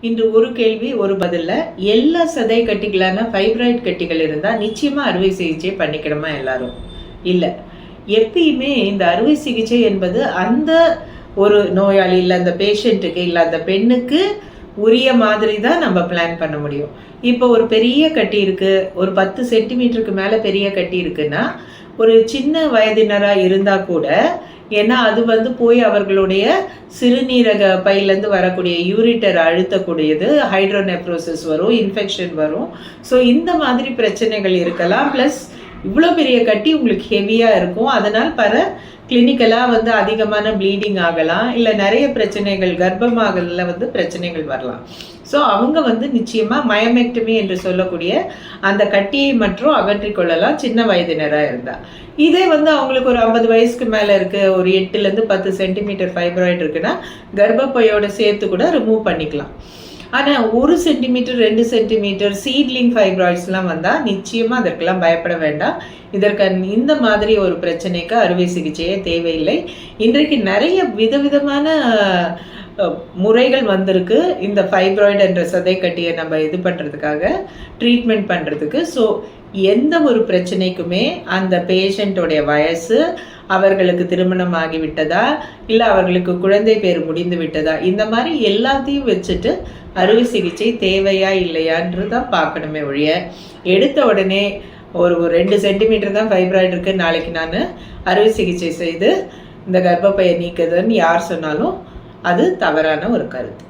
இன்று ஒரு கேள்வி ஒரு பதில்ல எல்லா சதை கட்டிகளான ஃபைப்ராய்ட் கட்டிகள் இருந்தால் நிச்சயமாக அறுவை சிகிச்சை பண்ணிக்கணுமா எல்லாரும்? இல்லை. எப்பயுமே இந்த அறுவை சிகிச்சை என்பது அந்த ஒரு நோயாளி இல்லை அந்த பேஷண்ட்டுக்கு இல்லை அந்த பெண்ணுக்கு உரிய மாதிரி தான் நம்ம பிளான் பண்ண முடியும். இப்போ ஒரு பெரிய கட்டி இருக்கு, ஒரு 10 சென்டிமீட்டருக்கு மேலே பெரிய கட்டி இருக்குன்னா ஒரு சின்ன வயதினராக இருந்தால் கூட, ஏன்னா அது போய் அவர்களுடைய சிறுநீரக பையிலேருந்து வரக்கூடிய யூரிட்டர் அழுத்தக்கூடியது, ஹைட்ரோநெப்ரோசிஸ் வரும், இன்ஃபெக்ஷன் வரும். ஸோ இந்த மாதிரி பிரச்சனைகள் இருக்கலாம். ப்ளஸ் இவ்வளோ பெரிய கட்டி உங்களுக்கு ஹெவியாக இருக்கும். அதனால் கிளினிக்கலாக அதிகமான ப்ளீடிங் ஆகலாம், இல்லை நிறைய பிரச்சனைகள் கர்ப்பமாகல பிரச்சனைகள் வரலாம். ஸோ அவங்க நிச்சயமாக மயமெக்டமி என்று சொல்லக்கூடிய அந்த கட்டியை மற்றும் அகற்றிக்கொள்ளலாம் சின்ன வயதினராக இருந்தால். இதே அவங்களுக்கு ஒரு 50 வயசுக்கு மேலே இருக்குது, ஒரு 8லேருந்து 10 சென்டிமீட்டர் ஃபைப்ராய்டு இருக்குன்னா கர்ப்பப்பையோட சேர்த்து கூட ரிமூவ் பண்ணிக்கலாம். ஆனால் 1 சென்டிமீட்டர் 2 சென்டிமீட்டர் சீட்லிங் ஃபைப்ராய்ட்ஸ்லாம் வந்தால் நிச்சயமாக அதற்கெல்லாம் பயப்பட வேண்டாம். இதற்கு இந்த மாதிரி ஒரு பிரச்சனைக்கு அறுவை சிகிச்சையே தேவையில்லை. இன்றைக்கு நிறைய விதவிதமான முறைகள் வந்திருக்கு இந்த ஃபைப்ராய்டு என்ற சதை கட்டியை நம்ம இது பண்ணுறதுக்காக, ட்ரீட்மெண்ட் பண்ணுறதுக்கு. ஸோ எந்த ஒரு பிரச்சனைக்குமே அந்த பேஷண்ட்டோடைய வயசு, அவர்களுக்கு திருமணம் ஆகிவிட்டதா, இல்லை அவர்களுக்கு குழந்தை பேர் முடிந்து விட்டதா, இந்த மாதிரி எல்லாத்தையும் வச்சுட்டு அறுவை சிகிச்சை தேவையா இல்லையான்றது தான் பார்க்கணுமே ஒழிய, எடுத்த உடனே ஒரு 2 சென்டிமீட்டர் தான் ஃபைப்ராய்டு இருக்குது, நாளைக்கு நான் அறுவை சிகிச்சை செய்து இந்த கர்ப்பப்பையை நீக்குதுன்னு யார் சொன்னாலும் அது தவறான ஒரு கருத்து.